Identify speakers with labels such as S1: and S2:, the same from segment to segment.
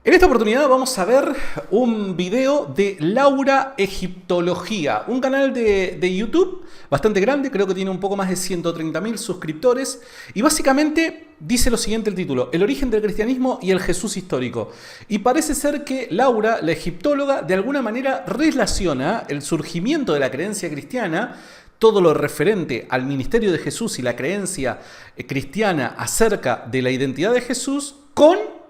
S1: En esta oportunidad vamos a ver un video de Laura Egiptología, un canal de YouTube bastante grande, creo que tiene un poco más de 130.000 suscriptores y básicamente dice lo siguiente el título: el origen del cristianismo y el Jesús histórico. Y parece ser que Laura, la egiptóloga, de alguna manera relaciona el surgimiento de la creencia cristiana, todo lo referente al ministerio de Jesús y la creencia cristiana acerca de la identidad de Jesús con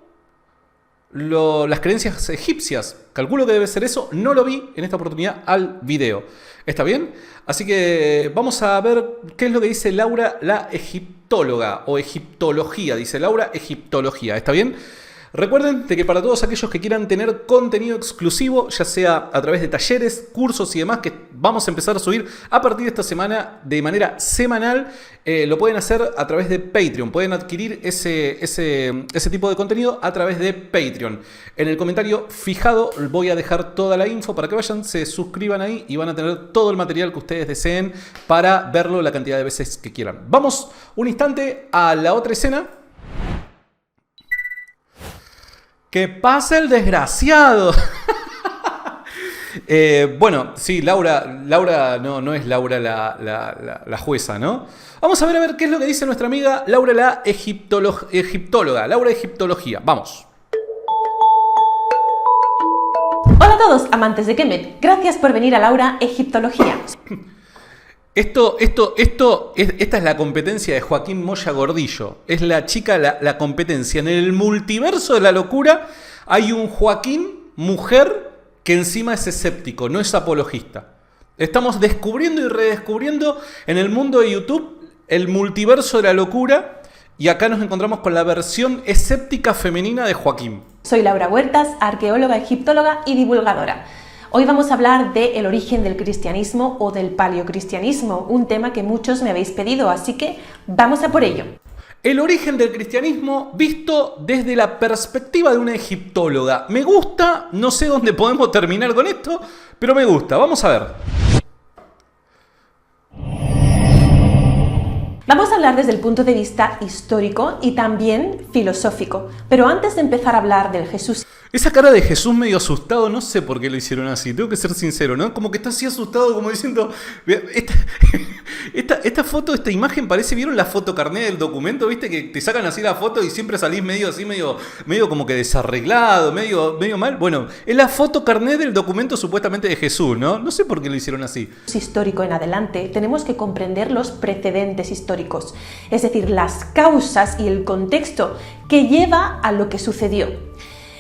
S1: las creencias egipcias. Calculo que debe ser eso, no lo vi en esta oportunidad al video. ¿Está bien? Así que vamos a ver qué es lo que dice Laura la egiptóloga o egiptología. Dice Laura Egiptología. ¿Está bien? Recuerden de que para todos aquellos que quieran tener contenido exclusivo, ya sea a través de talleres, cursos y demás, que vamos a empezar a subir a partir de esta semana de manera semanal, lo pueden hacer a través de Patreon. Pueden adquirir ese tipo de contenido a través de Patreon. En el comentario fijado voy a dejar toda la info para que vayan, se suscriban ahí y van a tener todo el material que ustedes deseen para verlo la cantidad de veces que quieran. Vamos un instante a la otra escena. ¡Que pasa el desgraciado! Bueno, sí, Laura no es Laura la jueza, ¿no? Vamos a ver qué es lo que dice nuestra amiga Laura la egiptóloga, Laura Egiptología. Vamos.
S2: Hola a todos, amantes de Kemet. Gracias por venir a Laura Egiptología.
S1: Esta es la competencia de Joaquín Moya Gordillo. Es la chica, la competencia. En el multiverso de la locura hay un Joaquín, mujer, que encima es escéptico, no es apologista. Estamos descubriendo y redescubriendo en el mundo de YouTube el multiverso de la locura y acá nos encontramos con la versión escéptica femenina de Joaquín.
S2: Soy Laura Huertas, arqueóloga, egiptóloga y divulgadora. Hoy vamos a hablar del origen del cristianismo o del paleocristianismo, un tema que muchos me habéis pedido, así que vamos a por ello.
S1: El origen del cristianismo visto desde la perspectiva de una egiptóloga. Me gusta, no sé dónde podemos terminar con esto, pero me gusta. Vamos a ver.
S2: Vamos a hablar desde el punto de vista histórico y también filosófico, pero antes de empezar a hablar del Jesús...
S1: Esa cara de Jesús medio asustado, no sé por qué lo hicieron así, tengo que ser sincero, ¿no? Como que está así asustado, como diciendo... Esta foto, esta imagen parece, ¿vieron la foto carnet del documento? ¿Viste? Que te sacan así la foto y siempre salís medio así, medio como que desarreglado, medio mal. Bueno, es la foto carnet del documento supuestamente de Jesús, ¿no? No sé por qué lo hicieron así.
S2: Histórico en adelante, tenemos que comprender los precedentes históricos, es decir, las causas y el contexto que lleva a lo que sucedió.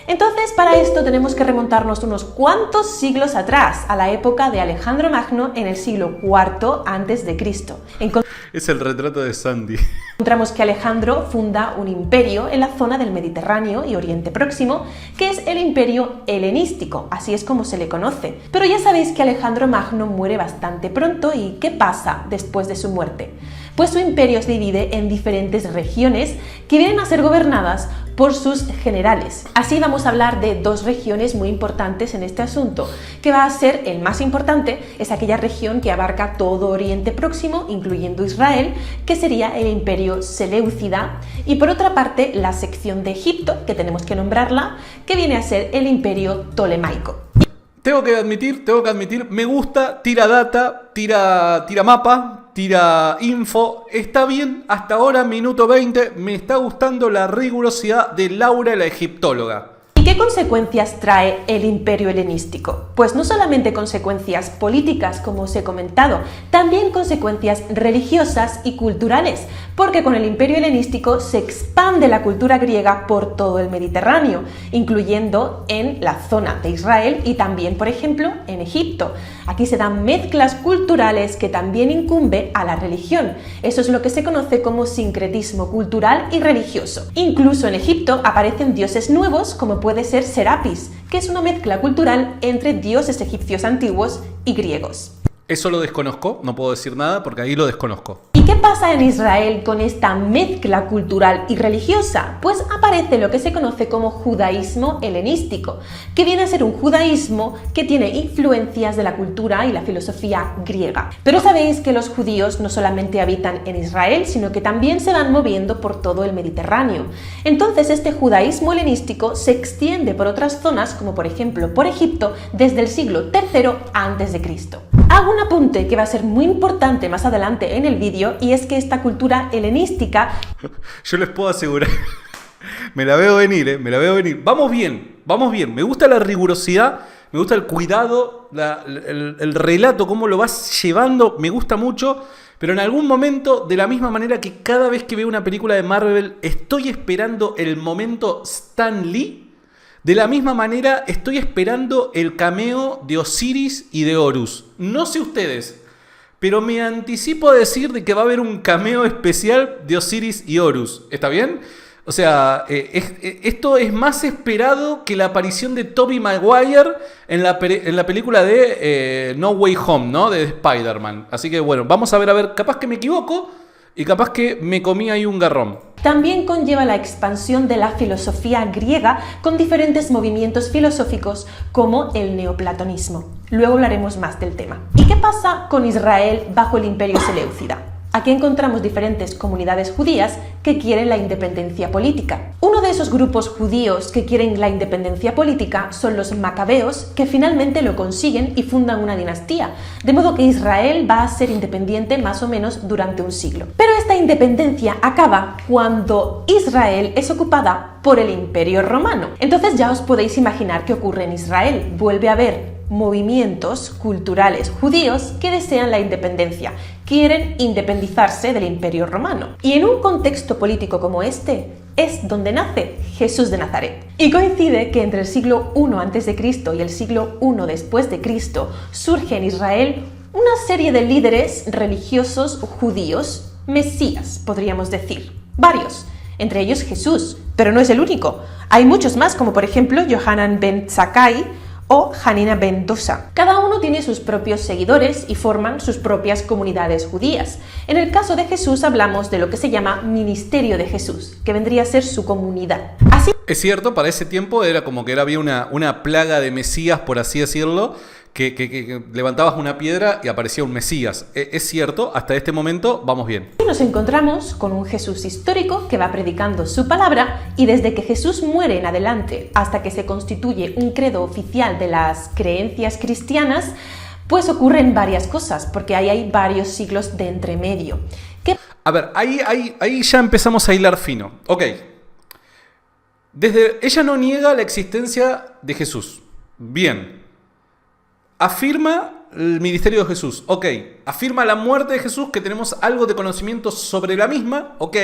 S2: Entonces, para esto tenemos que remontarnos unos cuantos siglos atrás, a la época de Alejandro Magno en el siglo IV a.C.
S1: Es el retrato de Sandy.
S2: Encontramos que Alejandro funda un imperio en la zona del Mediterráneo y Oriente Próximo, que es el imperio helenístico, así es como se le conoce. Pero ya sabéis que Alejandro Magno muere bastante pronto y ¿qué pasa después de su muerte? Pues su imperio se divide en diferentes regiones que vienen a ser gobernadas por sus generales. Así vamos a hablar de dos regiones muy importantes en este asunto, que va a ser el más importante, es aquella región que abarca todo Oriente Próximo, incluyendo Israel, que sería el imperio seleucida, y por otra parte la sección de Egipto, que tenemos que nombrarla, que viene a ser el imperio tolemaico.
S1: Tengo que admitir, me gusta, tira data, tira mapa, tira info, está bien, hasta ahora, minuto 20, me está gustando la rigurosidad de Laura la egiptóloga.
S2: ¿Y qué consecuencias trae el imperio helenístico? Pues no solamente consecuencias políticas, como os he comentado, también consecuencias religiosas y culturales, porque con el imperio helenístico se expande la cultura griega por todo el Mediterráneo, incluyendo en la zona de Israel y también, por ejemplo, en Egipto. Aquí se dan mezclas culturales que también incumbe a la religión. Eso es lo que se conoce como sincretismo cultural y religioso. Incluso en Egipto aparecen dioses nuevos, como puede ser Serapis, que es una mezcla cultural entre dioses egipcios antiguos y griegos.
S1: Eso lo desconozco, no puedo decir nada porque ahí lo desconozco.
S2: ¿Y ¿Y qué pasa en Israel con esta mezcla cultural y religiosa? Pues aparece lo que se conoce como judaísmo helenístico, que viene a ser un judaísmo que tiene influencias de la cultura y la filosofía griega. Pero sabéis que los judíos no solamente habitan en Israel, sino que también se van moviendo por todo el Mediterráneo. Entonces este judaísmo helenístico se extiende por otras zonas, como por ejemplo por Egipto, desde el siglo III a.C. Hago un apunte que va a ser muy importante más adelante en el vídeo, y es que esta cultura helenística...
S1: Yo les puedo asegurar, me la veo venir, me la veo venir. Vamos bien, me gusta la rigurosidad, me gusta el cuidado, el relato, cómo lo vas llevando, me gusta mucho, pero en algún momento, de la misma manera que cada vez que veo una película de Marvel, estoy esperando el momento Stan Lee, de la misma manera estoy esperando el cameo de Osiris y de Horus. No sé ustedes, pero me anticipo a decir de que va a haber un cameo especial de Osiris y Horus. ¿Está bien? O sea, esto es más esperado que la aparición de Tobey Maguire en la película de No Way Home, ¿no? De Spider-Man. Así que bueno, vamos a ver, capaz que me equivoco y capaz que me comí ahí un garrón.
S2: También conlleva la expansión de la filosofía griega con diferentes movimientos filosóficos como el neoplatonismo. Luego hablaremos más del tema. ¿Y qué pasa con Israel bajo el Imperio Seleucida? Aquí encontramos diferentes comunidades judías que quieren la independencia política. Uno de esos grupos judíos que quieren la independencia política son los macabeos, que finalmente lo consiguen y fundan una dinastía, de modo que Israel va a ser independiente más o menos durante un siglo. Pero esta independencia acaba cuando Israel es ocupada por el Imperio Romano. Entonces ya os podéis imaginar qué ocurre en Israel. Vuelve a haber movimientos culturales judíos que desean la independencia, quieren independizarse del Imperio Romano. Y en un contexto político como este es donde nace Jesús de Nazaret. Y coincide que entre el siglo I a.C. y el siglo I después de Cristo surge en Israel una serie de líderes religiosos judíos, mesías, podríamos decir, varios, entre ellos Jesús, pero no es el único. Hay muchos más, como por ejemplo Yohanan ben Zakkai o Hanina ben Dosa. Cada uno tiene sus propios seguidores y forman sus propias comunidades judías. En el caso de Jesús hablamos de lo que se llama Ministerio de Jesús, que vendría a ser su comunidad. Así
S1: es cierto, para ese tiempo era como que había una plaga de mesías, por así decirlo, que levantabas una piedra y aparecía un mesías. Es cierto, hasta este momento vamos bien.
S2: Nos encontramos con un Jesús histórico que va predicando su palabra, y desde que Jesús muere en adelante hasta que se constituye un credo oficial de las creencias cristianas, pues ocurren varias cosas, porque ahí hay varios siglos de entremedio.
S1: A ver, ahí ya empezamos a hilar fino. Ok. Ella no niega la existencia de Jesús. Bien. Afirma el ministerio de Jesús, ok. Afirma la muerte de Jesús, que tenemos algo de conocimiento sobre la misma, ok.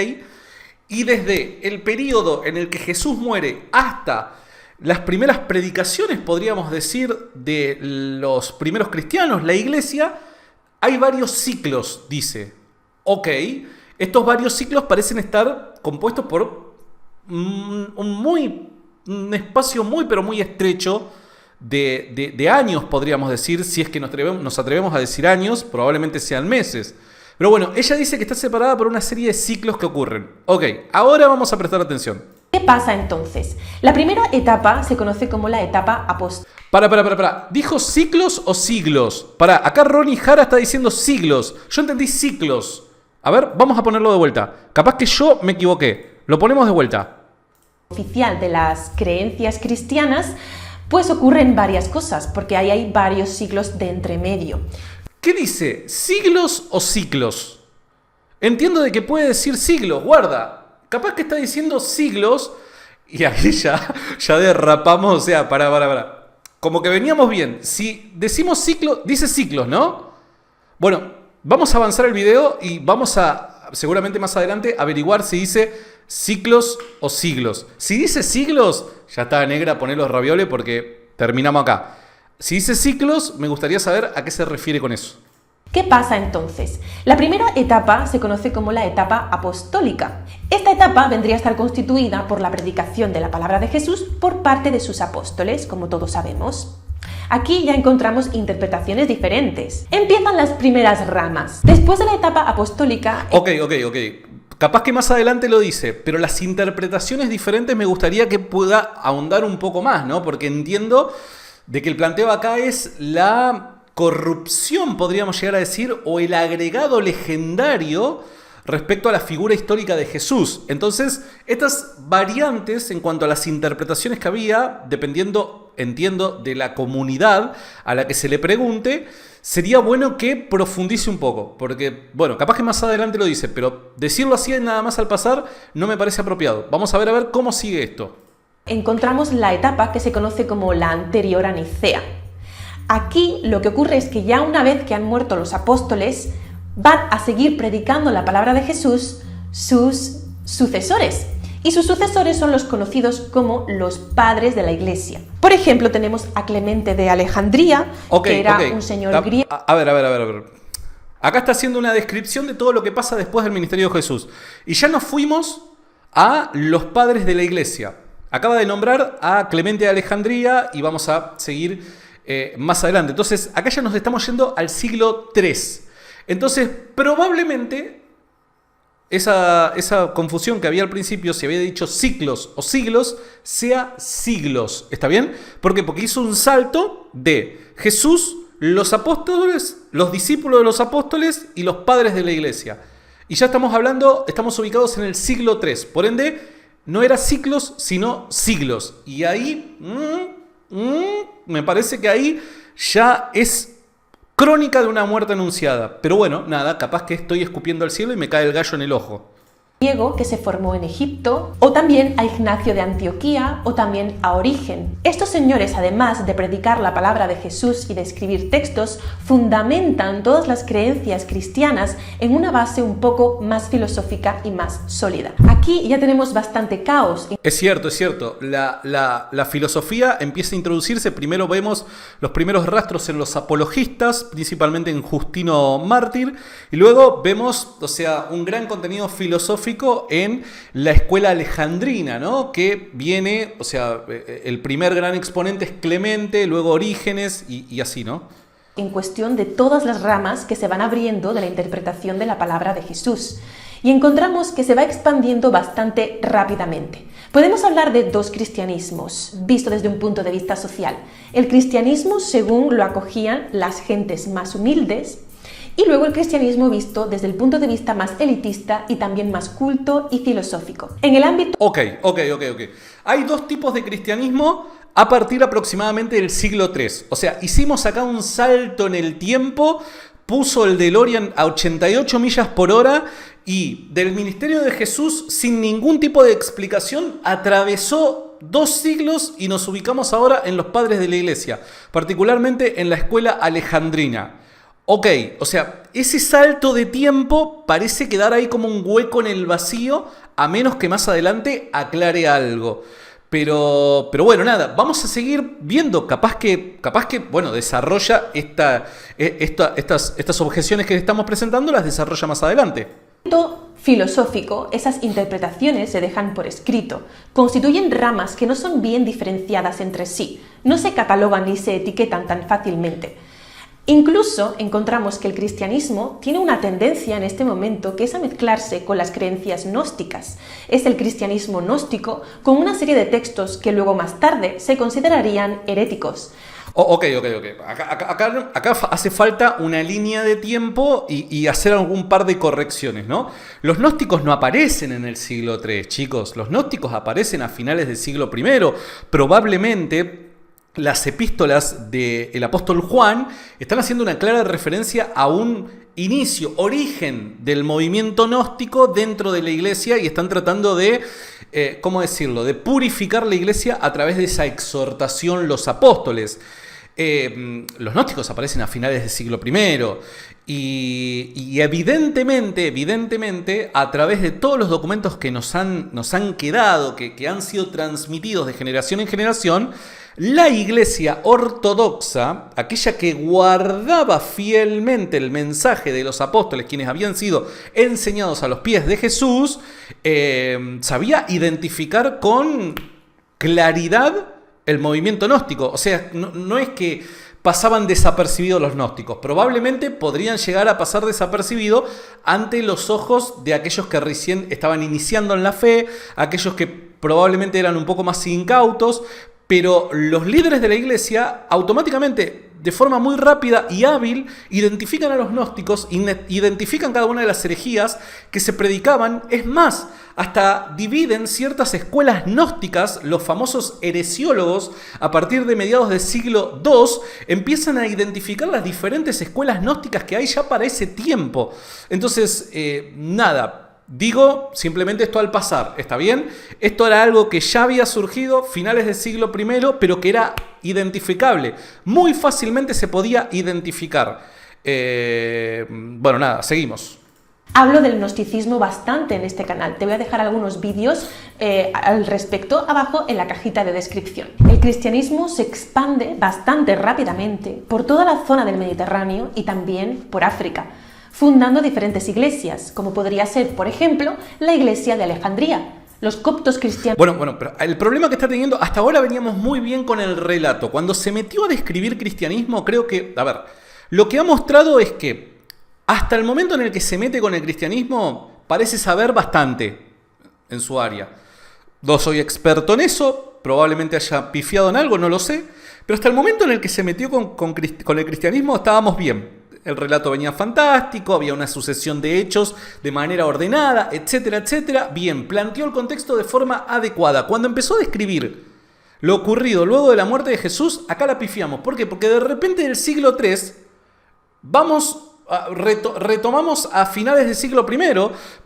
S1: Y desde el periodo en el que Jesús muere hasta las primeras predicaciones, podríamos decir, de los primeros cristianos, la iglesia, hay varios ciclos, dice. Ok, estos varios ciclos parecen estar compuestos por un espacio muy, pero muy estrecho de años, podríamos decir. Si es que nos atrevemos a decir años, probablemente sean meses. Pero bueno, ella dice que está separada por una serie de ciclos que ocurren. Ok, ahora vamos a prestar atención.
S2: ¿Qué pasa entonces? La primera etapa se conoce como la etapa apostólica.
S1: Para. ¿Dijo ciclos o siglos? Acá Ronnie Jara está diciendo siglos. Yo entendí ciclos. A ver, vamos a ponerlo de vuelta. Capaz que yo me equivoqué. Lo ponemos de vuelta.
S2: Oficial de las creencias cristianas, pues ocurren varias cosas, porque ahí hay varios siglos de entremedio.
S1: ¿Qué dice? ¿Siglos o ciclos? Entiendo de que puede decir siglos, guarda. Capaz que está diciendo siglos y ahí ya derrapamos, o sea, para. Como que veníamos bien. Si decimos ciclos, dice ciclos, ¿no? Bueno, vamos a avanzar el video y vamos a, seguramente más adelante, averiguar si dice ciclos o siglos. Si dice siglos, ya está, negra, poné los ravioles porque terminamos acá. Si dice ciclos, me gustaría saber a qué se refiere con eso.
S2: ¿Qué pasa entonces? La primera etapa se conoce como la etapa apostólica. Esta etapa vendría a estar constituida por la predicación de la palabra de Jesús por parte de sus apóstoles, como todos sabemos. Aquí ya encontramos interpretaciones diferentes. Empiezan las primeras ramas. Después de la etapa apostólica...
S1: Ok. Capaz que más adelante lo dice, pero las interpretaciones diferentes me gustaría que pueda ahondar un poco más, ¿no? Porque entiendo de que el planteo acá es la corrupción, podríamos llegar a decir, o el agregado legendario respecto a la figura histórica de Jesús. Entonces, estas variantes en cuanto a las interpretaciones que había, dependiendo, entiendo, de la comunidad a la que se le pregunte, sería bueno que profundice un poco, porque, bueno, capaz que más adelante lo dice, pero decirlo así nada más al pasar no me parece apropiado. Vamos a ver cómo sigue esto.
S2: Encontramos la etapa que se conoce como la anterior a Nicea. Aquí lo que ocurre es que ya una vez que han muerto los apóstoles, van a seguir predicando la palabra de Jesús sus sucesores. Y sus sucesores son los conocidos como los padres de la Iglesia. Por ejemplo, tenemos a Clemente de Alejandría, que era un señor griego.
S1: A ver. Acá está haciendo una descripción de todo lo que pasa después del ministerio de Jesús. Y ya nos fuimos a los padres de la Iglesia. Acaba de nombrar a Clemente de Alejandría y vamos a seguir más adelante. Entonces, acá ya nos estamos yendo al siglo III. Entonces, probablemente esa confusión que había al principio, si había dicho ciclos o siglos, sea siglos. ¿Está bien? ¿Por qué? Porque hizo un salto de Jesús, los apóstoles, los discípulos de los apóstoles y los padres de la Iglesia. Y ya estamos ubicados en el siglo III. Por ende, no era ciclos, sino siglos. Y ahí, me parece que ahí ya es crónica de una muerte anunciada. Pero bueno, nada, capaz que estoy escupiendo al cielo y me cae el gallo en el ojo.
S2: Griego que se formó en Egipto, o también a Ignacio de Antioquía, o también a Origen. Estos señores, además de predicar la palabra de Jesús y de escribir textos, fundamentan todas las creencias cristianas en una base un poco más filosófica y más sólida. Aquí ya tenemos bastante caos.
S1: Es cierto. La filosofía empieza a introducirse. Primero vemos los primeros rastros en los apologistas, principalmente en Justino Mártir, y luego vemos, un gran contenido filosófico en la escuela alejandrina, ¿no? Que viene, el primer gran exponente es Clemente, luego Orígenes y así, ¿no?
S2: En cuestión de todas las ramas que se van abriendo de la interpretación de la palabra de Jesús. Y encontramos que se va expandiendo bastante rápidamente. Podemos hablar de dos cristianismos, visto desde un punto de vista social. El cristianismo según lo acogían las gentes más humildes, y luego el cristianismo visto desde el punto de vista más elitista y también más culto y filosófico. En el ámbito...
S1: Ok. Hay dos tipos de cristianismo a partir aproximadamente del siglo III. Hicimos acá un salto en el tiempo, puso el DeLorean a 88 millas por hora y del ministerio de Jesús, sin ningún tipo de explicación, atravesó 2 siglos y nos ubicamos ahora en los padres de la Iglesia, particularmente en la escuela alejandrina. Ok, ese salto de tiempo parece quedar ahí como un hueco en el vacío, a menos que más adelante aclare algo. Pero bueno, nada, vamos a seguir viendo, capaz que desarrolla estas objeciones que le estamos presentando, las desarrolla más adelante.
S2: Filosófico, esas interpretaciones se dejan por escrito, constituyen ramas que no son bien diferenciadas entre sí, no se catalogan ni se etiquetan tan fácilmente. Incluso encontramos que el cristianismo tiene una tendencia en este momento que es a mezclarse con las creencias gnósticas. Es el cristianismo gnóstico con una serie de textos que luego más tarde se considerarían heréticos.
S1: Ok. Acá hace falta una línea de tiempo y hacer algún par de correcciones, ¿no? Los gnósticos no aparecen en el siglo III, chicos. Los gnósticos aparecen a finales del siglo I. Probablemente las epístolas del apóstol Juan están haciendo una clara referencia a un inicio, origen del movimiento gnóstico dentro de la iglesia y están tratando de, de purificar la iglesia a través de esa exhortación los apóstoles. Los gnósticos aparecen a finales del siglo I y evidentemente a través de todos los documentos que nos han quedado, que han sido transmitidos de generación en generación, la iglesia ortodoxa, aquella que guardaba fielmente el mensaje de los apóstoles, quienes habían sido enseñados a los pies de Jesús, sabía identificar con claridad el movimiento gnóstico. O sea, no es que pasaban desapercibidos los gnósticos. Probablemente podrían llegar a pasar desapercibidos ante los ojos de aquellos que recién estaban iniciando en la fe, aquellos que probablemente eran un poco más incautos, pero los líderes de la iglesia automáticamente, de forma muy rápida y hábil, identifican a los gnósticos, identifican cada una de las herejías que se predicaban. Es más, hasta dividen ciertas escuelas gnósticas, los famosos heresiólogos, a partir de mediados del siglo II, empiezan a identificar las diferentes escuelas gnósticas que hay ya para ese tiempo. Entonces, nada. Digo simplemente esto al pasar, ¿está bien? Esto era algo que ya había surgido finales del siglo I, pero que era identificable. Muy fácilmente se podía identificar. Bueno, nada, seguimos.
S2: Hablo del gnosticismo bastante en este canal. Te voy a dejar algunos vídeos al respecto abajo en la cajita de descripción. El cristianismo se expande bastante rápidamente por toda la zona del Mediterráneo y también por África, fundando diferentes iglesias, como podría ser, por ejemplo, la iglesia de Alejandría. Los coptos cristianos...
S1: Bueno, pero el problema que está teniendo, hasta ahora veníamos muy bien con el relato. Cuando se metió a describir cristianismo, creo que, a ver, lo que ha mostrado es que hasta el momento en el que se mete con el cristianismo, parece saber bastante en su área. No soy experto en eso, probablemente haya pifiado en algo, no lo sé, pero hasta el momento en el que se metió con el cristianismo estábamos bien. El relato venía fantástico, había una sucesión de hechos de manera ordenada, etcétera, etcétera. Bien, planteó el contexto de forma adecuada. Cuando empezó a describir lo ocurrido luego de la muerte de Jesús, acá la pifiamos. ¿Por qué? Porque de repente en el siglo III retomamos a finales del siglo I,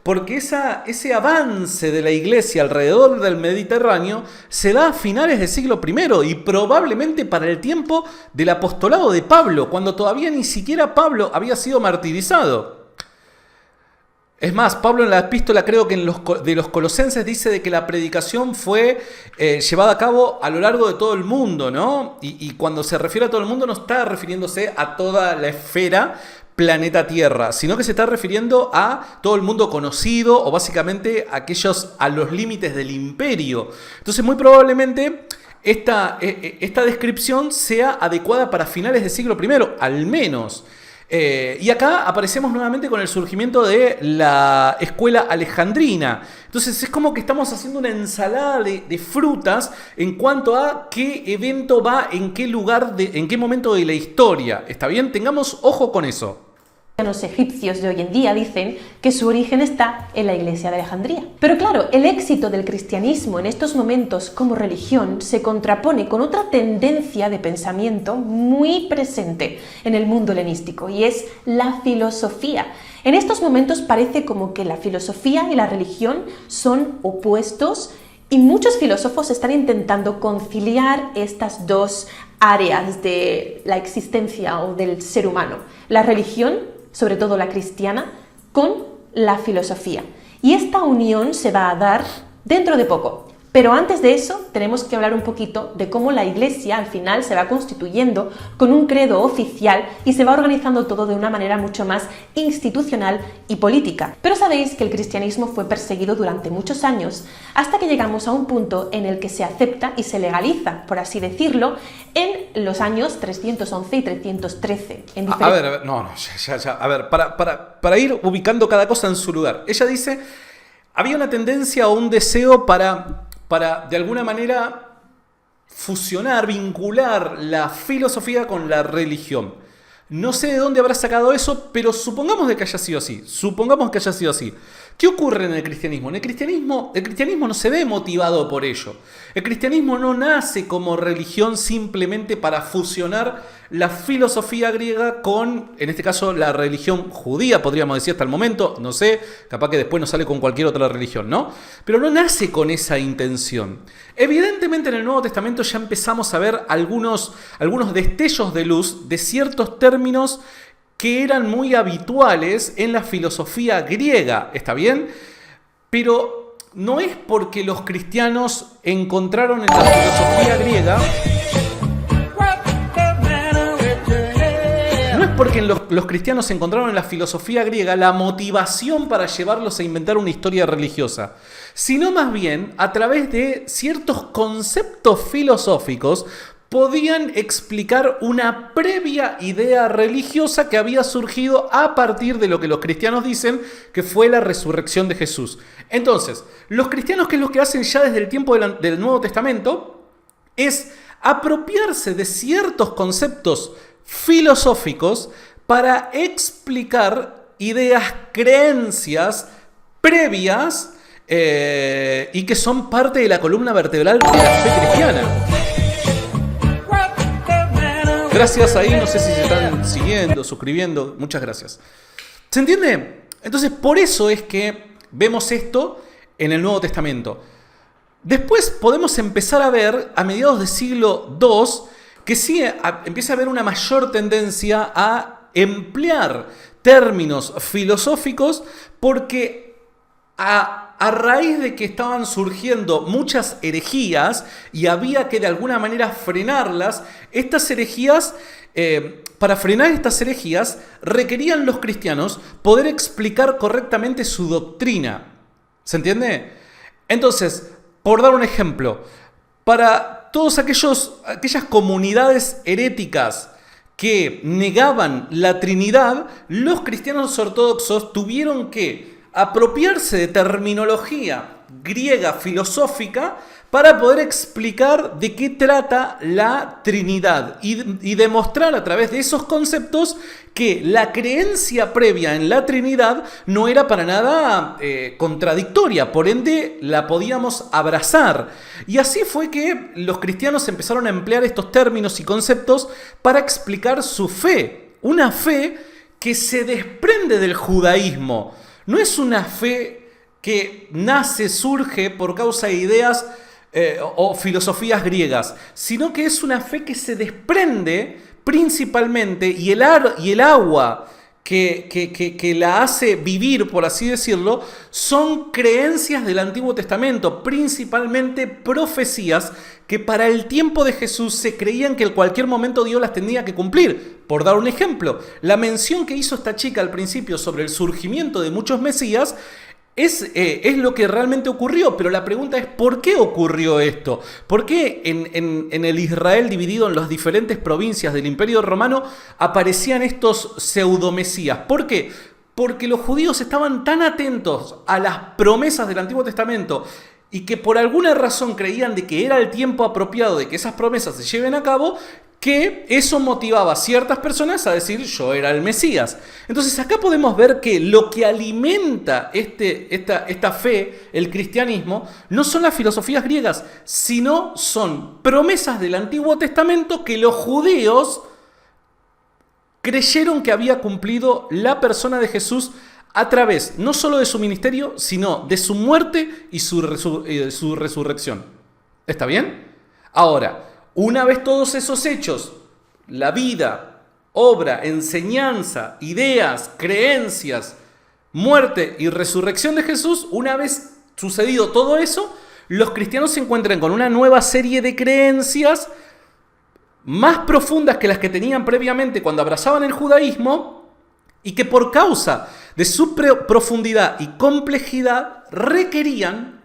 S1: porque ese avance de la iglesia alrededor del Mediterráneo se da a finales del siglo I y probablemente para el tiempo del apostolado de Pablo, cuando todavía ni siquiera Pablo había sido martirizado. Es más, Pablo en la epístola, creo que de los Colosenses, dice de que la predicación fue llevada a cabo a lo largo de todo el mundo, ¿no? Y cuando se refiere a todo el mundo no está refiriéndose a toda la esfera planeta Tierra, sino que se está refiriendo a todo el mundo conocido o básicamente a los límites del imperio. Entonces muy probablemente esta descripción sea adecuada para finales del siglo I, al menos. Y acá aparecemos nuevamente con el surgimiento de la escuela alejandrina. Entonces es como que estamos haciendo una ensalada de frutas en cuanto a qué evento va en qué lugar, en qué momento de la historia. ¿Está bien? Tengamos ojo con eso.
S2: Los egipcios de hoy en día dicen que su origen está en la iglesia de Alejandría. Pero claro, el éxito del cristianismo en estos momentos como religión se contrapone con otra tendencia de pensamiento muy presente en el mundo helenístico, y es la filosofía. En estos momentos parece como que la filosofía y la religión son opuestos, y muchos filósofos están intentando conciliar estas dos áreas de la existencia o del ser humano: la religión, sobre todo la cristiana, con la filosofía. Y esta unión se va a dar dentro de poco. Pero antes de eso tenemos que hablar un poquito de cómo la iglesia al final se va constituyendo con un credo oficial y se va organizando todo de una manera mucho más institucional y política. Pero sabéis que el cristianismo fue perseguido durante muchos años hasta que llegamos a un punto en el que se acepta y se legaliza, por así decirlo, en los años 311 y 313.
S1: A ver, A ver, para ir ubicando cada cosa en su lugar. Ella dice, había una tendencia o un deseo para de alguna manera fusionar, vincular la filosofía con la religión. No sé de dónde habrá sacado eso, pero supongamos de que haya sido así. Supongamos que haya sido así. ¿Qué ocurre en el cristianismo? El cristianismo no se ve motivado por ello. El cristianismo no nace como religión simplemente para fusionar la filosofía griega con, en este caso, la religión judía, podríamos decir hasta el momento. No sé, capaz que después nos sale con cualquier otra religión, ¿no? Pero no nace con esa intención. Evidentemente en el Nuevo Testamento ya empezamos a ver algunos destellos de luz de ciertos términos que eran muy habituales en la filosofía griega, ¿está bien? Pero no es porque los cristianos encontraron en la filosofía griega, no es porque que los cristianos encontraron en la filosofía griega la motivación para llevarlos a inventar una historia religiosa, sino más bien a través de ciertos conceptos filosóficos podían explicar una previa idea religiosa que había surgido a partir de lo que los cristianos dicen que fue la resurrección de Jesús. Entonces, los cristianos, ¿qué es lo que hacen ya desde el tiempo del Nuevo Testamento? Es apropiarse de ciertos conceptos filosóficos para explicar ideas, creencias previas y que son parte de la columna vertebral de la fe cristiana. Gracias ahí, no sé si se están siguiendo, suscribiendo, muchas gracias. ¿Se entiende? Entonces, por eso es que vemos esto en el Nuevo Testamento. Después podemos empezar a ver, a mediados del siglo II, que sí empieza a haber una mayor tendencia a emplear términos filosóficos porque a raíz de que estaban surgiendo muchas herejías y había que de alguna manera frenarlas, estas herejías, para frenar estas herejías, requerían los cristianos poder explicar correctamente su doctrina. ¿Se entiende? Entonces, por dar un ejemplo, para todas aquellas comunidades heréticas que negaban la Trinidad, los cristianos ortodoxos tuvieron que apropiarse de terminología griega filosófica para poder explicar de qué trata la Trinidad y demostrar a través de esos conceptos que la creencia previa en la Trinidad no era para nada contradictoria, por ende la podíamos abrazar. Y así fue que los cristianos empezaron a emplear estos términos y conceptos para explicar su fe, una fe que se desprende del judaísmo. No es una fe que surge por causa de ideas o filosofías griegas, sino que es una fe que se desprende principalmente y el agua que la hace vivir, por así decirlo, son creencias del Antiguo Testamento, principalmente profecías que para el tiempo de Jesús se creían que en cualquier momento Dios las tendría que cumplir. Por dar un ejemplo, la mención que hizo esta chica al principio sobre el surgimiento de muchos mesías es lo que realmente ocurrió, pero la pregunta es ¿por qué ocurrió esto? ¿Por qué en el Israel dividido en las diferentes provincias del Imperio Romano aparecían estos pseudomesías? ¿Por qué? Porque los judíos estaban tan atentos a las promesas del Antiguo Testamento y que por alguna razón creían de que era el tiempo apropiado de que esas promesas se lleven a cabo, que eso motivaba a ciertas personas a decir yo era el Mesías. Entonces acá podemos ver que lo que alimenta esta fe, el cristianismo, no son las filosofías griegas, sino son promesas del Antiguo Testamento que los judíos creyeron que había cumplido la persona de Jesús a través no solo de su ministerio, sino de su muerte y su resurrección. ¿Está bien? Ahora, una vez todos esos hechos, la vida, obra, enseñanza, ideas, creencias, muerte y resurrección de Jesús, una vez sucedido todo eso, los cristianos se encuentran con una nueva serie de creencias más profundas que las que tenían previamente cuando abrazaban el judaísmo y que por causa de su profundidad y complejidad requerían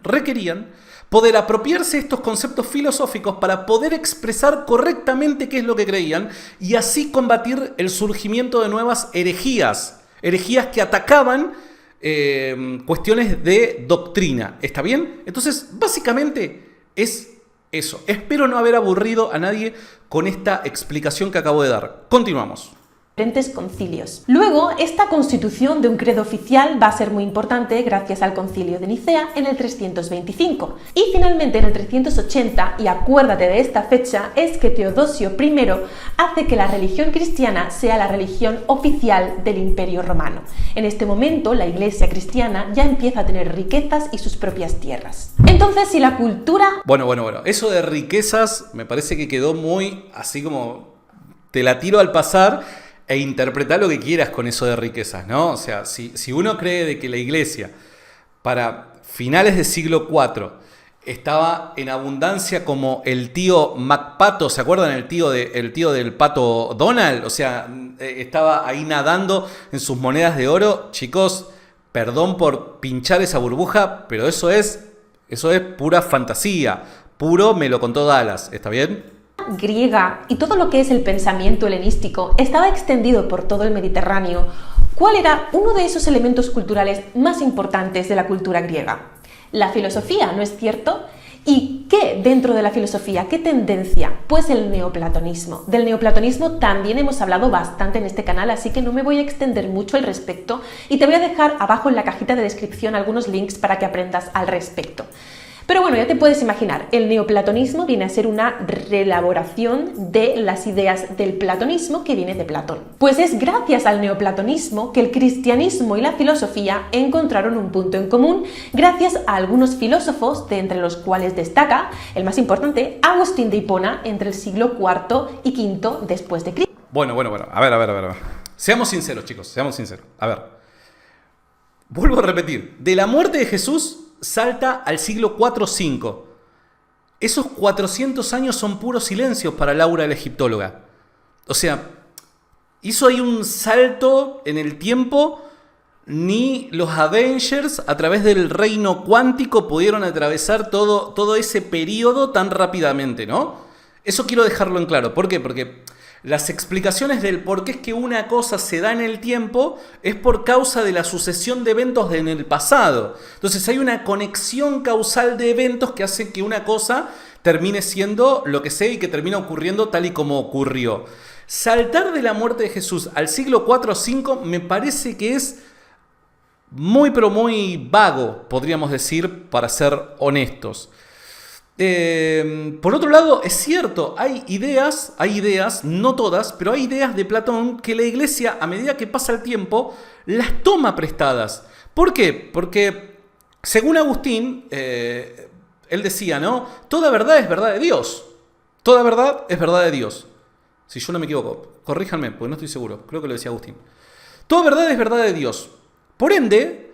S1: poder apropiarse de estos conceptos filosóficos para poder expresar correctamente qué es lo que creían y así combatir el surgimiento de nuevas herejías que atacaban cuestiones de doctrina. ¿Está bien? Entonces, básicamente es eso. Espero no haber aburrido a nadie con esta explicación que acabo de dar. Continuamos.
S2: Diferentes concilios. Luego, esta constitución de un credo oficial va a ser muy importante gracias al concilio de Nicea en el 325. Y finalmente en el 380, y acuérdate de esta fecha, es que Teodosio I hace que la religión cristiana sea la religión oficial del Imperio Romano. En este momento, la Iglesia cristiana ya empieza a tener riquezas y sus propias tierras. Entonces, si la cultura...
S1: Bueno, eso de riquezas me parece que quedó muy así como te la tiro al pasar. E interpretar lo que quieras con eso de riquezas, ¿no? O sea, si uno cree de que la iglesia, para finales del siglo IV, estaba en abundancia como el tío McPato, ¿se acuerdan? El tío del pato Donald, o sea, estaba ahí nadando en sus monedas de oro. Chicos, perdón por pinchar esa burbuja, pero eso es pura fantasía, puro me lo contó Dallas, ¿está bien?
S2: Griega y todo lo que es el pensamiento helenístico estaba extendido por todo el Mediterráneo. ¿Cuál era uno de esos elementos culturales más importantes de la cultura griega? La filosofía, ¿no es cierto? ¿Y qué dentro de la filosofía? ¿Qué tendencia? Pues el neoplatonismo. Del neoplatonismo también hemos hablado bastante en este canal, así que no me voy a extender mucho al respecto y te voy a dejar abajo en la cajita de descripción algunos links para que aprendas al respecto. Pero bueno, ya te puedes imaginar, el neoplatonismo viene a ser una reelaboración de las ideas del platonismo que viene de Platón. Pues es gracias al neoplatonismo que el cristianismo y la filosofía encontraron un punto en común gracias a algunos filósofos, de entre los cuales destaca, el más importante, Agustín de Hipona, entre el siglo IV y V después de Cristo.
S1: Bueno, a ver. Seamos sinceros, chicos, seamos sinceros. A ver, vuelvo a repetir, de la muerte de Jesús salta al siglo IV-V. Esos 400 años son puros silencios para Laura la egiptóloga. O sea, hizo ahí un salto en el tiempo. Ni los Avengers a través del reino cuántico pudieron atravesar todo ese periodo tan rápidamente, ¿no? Eso quiero dejarlo en claro. ¿Por qué? Porque las explicaciones del por qué es que una cosa se da en el tiempo es por causa de la sucesión de eventos en el pasado. Entonces hay una conexión causal de eventos que hace que una cosa termine siendo lo que sea y que termina ocurriendo tal y como ocurrió. Saltar de la muerte de Jesús al siglo IV o V me parece que es muy pero muy vago, podríamos decir, para ser honestos. Por otro lado, es cierto, hay ideas, no todas, pero hay ideas de Platón que la Iglesia, a medida que pasa el tiempo, las toma prestadas. ¿Por qué? Porque, según Agustín, él decía, ¿no? Toda verdad es verdad de Dios. Toda verdad es verdad de Dios. Si yo no me equivoco, corríjanme, porque no estoy seguro. Creo que lo decía Agustín. Toda verdad es verdad de Dios. Por ende,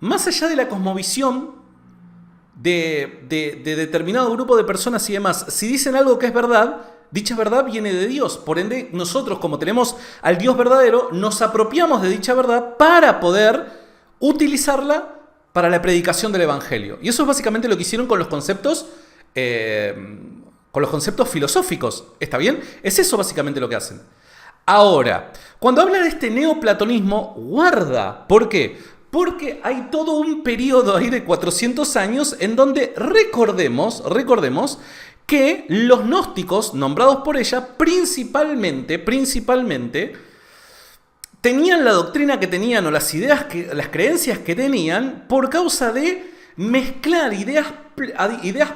S1: más allá de la cosmovisión de determinado grupo de personas y demás, si dicen algo que es verdad, dicha verdad viene de Dios. Por ende, nosotros, como tenemos al Dios verdadero, nos apropiamos de dicha verdad para poder utilizarla para la predicación del Evangelio. Y eso es básicamente lo que hicieron con los conceptos filosóficos. ¿Está bien? Es eso básicamente lo que hacen. Ahora, cuando habla de este neoplatonismo, guarda. ¿Por qué? Porque hay todo un periodo ahí de 400 años en donde recordemos que los gnósticos, nombrados por ella, principalmente, tenían la doctrina que tenían o las creencias que tenían por causa de mezclar ideas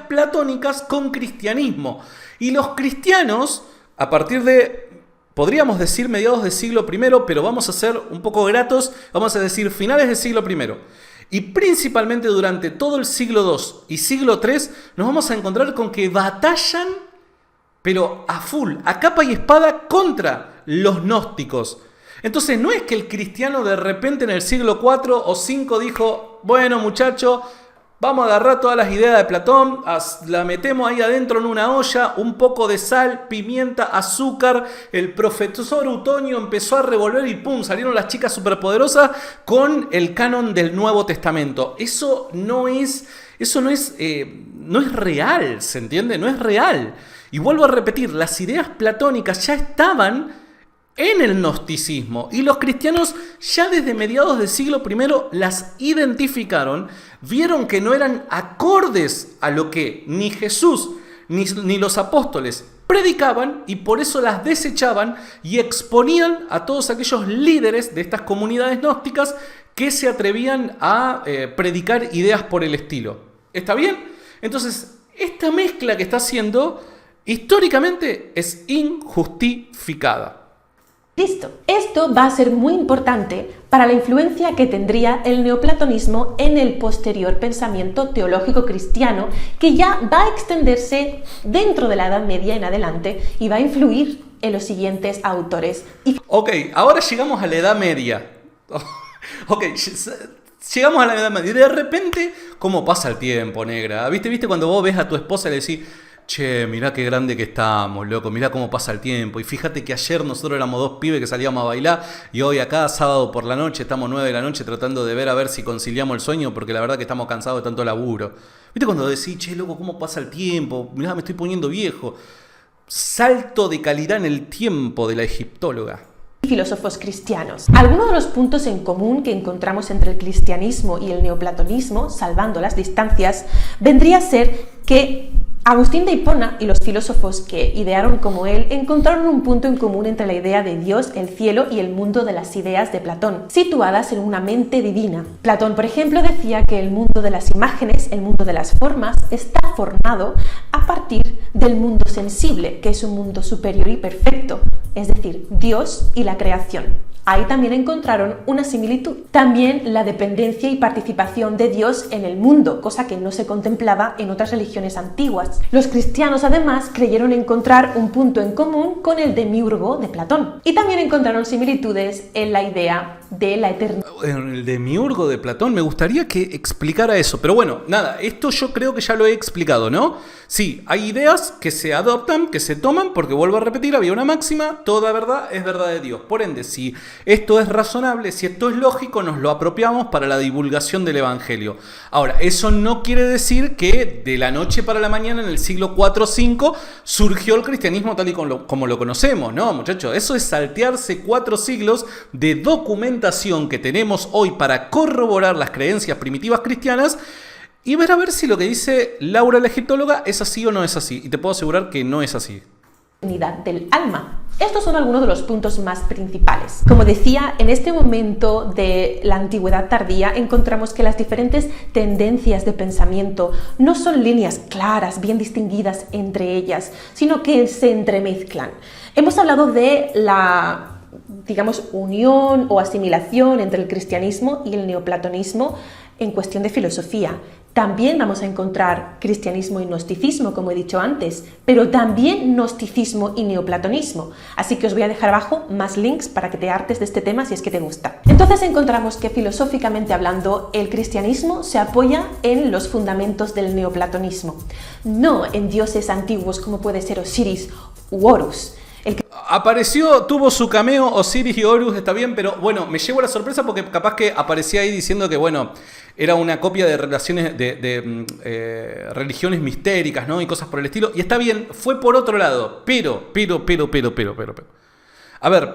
S1: platónicas con cristianismo. Y los cristianos, a partir de, podríamos decir mediados del siglo I, pero vamos a ser un poco gratos, vamos a decir finales del siglo I. Y principalmente durante todo el siglo II y siglo III nos vamos a encontrar con que batallan, pero a full, a capa y espada contra los gnósticos. Entonces no es que el cristiano de repente en el siglo IV o V dijo, bueno muchacho, vamos a agarrar todas las ideas de Platón, la metemos ahí adentro en una olla, un poco de sal, pimienta, azúcar. El profesor Utonio empezó a revolver y ¡pum! Salieron las chicas superpoderosas con el canon del Nuevo Testamento. Eso no es real, ¿se entiende? No es real. Y vuelvo a repetir, las ideas platónicas ya estaban en el gnosticismo y los cristianos ya desde mediados del siglo I las identificaron, vieron que no eran acordes a lo que ni Jesús ni los apóstoles predicaban y por eso las desechaban y exponían a todos aquellos líderes de estas comunidades gnósticas que se atrevían a predicar ideas por el estilo. ¿Está bien? Entonces, esta mezcla que está haciendo históricamente es injustificada.
S2: Listo. Esto va a ser muy importante para la influencia que tendría el neoplatonismo en el posterior pensamiento teológico cristiano, que ya va a extenderse dentro de la Edad Media en adelante y va a influir en los siguientes autores.
S1: Ok, ahora llegamos a la Edad Media. Ok, llegamos a la Edad Media y de repente, ¿cómo pasa el tiempo, negra? ¿Viste cuando vos ves a tu esposa y le decís, che, mirá qué grande que estamos, loco, mirá cómo pasa el tiempo? Y fíjate que ayer nosotros éramos 2 pibes que salíamos a bailar y hoy acá, sábado por la noche, estamos 9 de la noche tratando de ver a ver si conciliamos el sueño porque la verdad que estamos cansados de tanto laburo. ¿Viste cuando decís, che, loco, cómo pasa el tiempo? Mirá, me estoy poniendo viejo. Salto de calidad en el tiempo de la egiptóloga.
S2: Filósofos cristianos. Algunos de los puntos en común que encontramos entre el cristianismo y el neoplatonismo, salvando las distancias, vendría a ser que Agustín de Hipona y los filósofos que idearon como él encontraron un punto en común entre la idea de Dios, el cielo y el mundo de las ideas de Platón, situadas en una mente divina. Platón, por ejemplo, decía que el mundo de las imágenes, el mundo de las formas, está formado a partir del mundo sensible, que es un mundo superior y perfecto, es decir, Dios y la creación. Ahí también encontraron una similitud. También la dependencia y participación de Dios en el mundo, cosa que no se contemplaba en otras religiones antiguas. Los cristianos además creyeron encontrar un punto en común con el demiurgo de Platón. Y también encontraron similitudes en la idea de la eternidad.
S1: El demiurgo de Platón, me gustaría que explicara eso. Pero bueno, nada, esto yo creo que ya lo he explicado, ¿no? Sí, hay ideas que se adoptan, que se toman, porque vuelvo a repetir, había una máxima, toda verdad es verdad de Dios. Por ende, si esto es razonable, si esto es lógico, nos lo apropiamos para la divulgación del Evangelio. Ahora, eso no quiere decir que de la noche para la mañana, en el siglo 4 o 5, surgió el cristianismo tal y como lo conocemos, ¿no, muchachos? Eso es saltearse 4 siglos de documentación que tenemos hoy para corroborar las creencias primitivas cristianas y ver a ver si lo que dice Laura la egiptóloga es así o no es así. Y te puedo asegurar que no es así.
S2: Unidad del alma. Estos son algunos de los puntos más principales. Como decía, en este momento de la antigüedad tardía encontramos que las diferentes tendencias de pensamiento no son líneas claras, bien distinguidas entre ellas, sino que se entremezclan. Hemos hablado de la, digamos, unión o asimilación entre el cristianismo y el neoplatonismo en cuestión de filosofía. También vamos a encontrar cristianismo y gnosticismo, como he dicho antes, pero también gnosticismo y neoplatonismo. Así que os voy a dejar abajo más links para que te hartes de este tema si es que te gusta. Entonces encontramos que filosóficamente hablando, el cristianismo se apoya en los fundamentos del neoplatonismo, no en dioses antiguos como puede ser Osiris u Horus.
S1: Apareció, tuvo su cameo Osiris y Horus, está bien, pero bueno, me llevo la sorpresa porque capaz que aparecía ahí diciendo que, bueno, era una copia de relaciones de religiones mistéricas, ¿no? Y cosas por el estilo. Y está bien, fue por otro lado. Pero. A ver,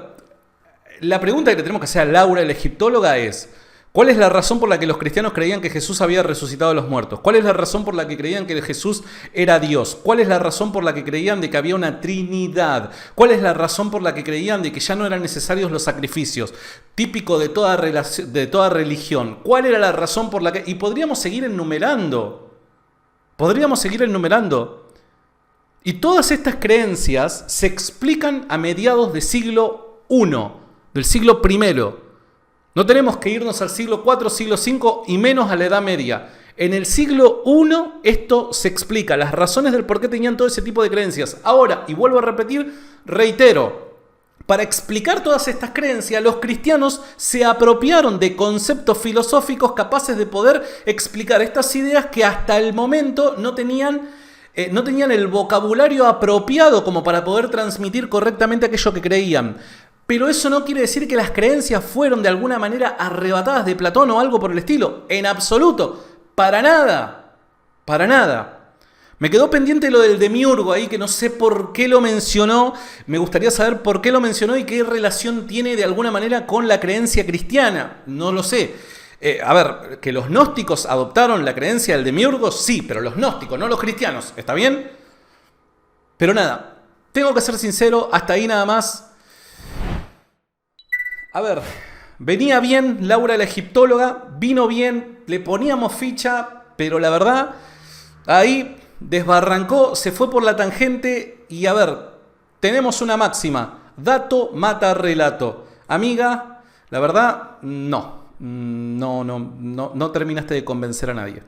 S1: la pregunta que le tenemos que hacer a Laura, la egiptóloga, es: ¿cuál es la razón por la que los cristianos creían que Jesús había resucitado a los muertos? ¿Cuál es la razón por la que creían que Jesús era Dios? ¿Cuál es la razón por la que creían de que había una Trinidad? ¿Cuál es la razón por la que creían de que ya no eran necesarios los sacrificios? Típico de toda religión. ¿Cuál era la razón por la que...? Y podríamos seguir enumerando. Y todas estas creencias se explican a mediados del siglo I, del siglo I. No tenemos que irnos al siglo IV, siglo V y menos a la Edad Media. En el siglo I esto se explica, las razones del por qué tenían todo ese tipo de creencias. Ahora, y vuelvo a repetir, reitero, para explicar todas estas creencias, los cristianos se apropiaron de conceptos filosóficos capaces de poder explicar estas ideas que hasta el momento no tenían el vocabulario apropiado como para poder transmitir correctamente aquello que creían. Pero eso no quiere decir que las creencias fueron de alguna manera arrebatadas de Platón o algo por el estilo. En absoluto. Para nada. Me quedó pendiente lo del demiurgo ahí, que no sé por qué lo mencionó. Me gustaría saber por qué lo mencionó y qué relación tiene de alguna manera con la creencia cristiana. No lo sé. A ver, que los gnósticos adoptaron la creencia del demiurgo, sí, pero los gnósticos, no los cristianos. ¿Está bien? Pero nada, tengo que ser sincero, hasta ahí nada más. A ver, venía bien Laura la egiptóloga, vino bien, le poníamos ficha, pero la verdad, ahí desbarrancó, se fue por la tangente y a ver, tenemos una máxima: dato mata relato. Amiga, la verdad, no terminaste de convencer a nadie.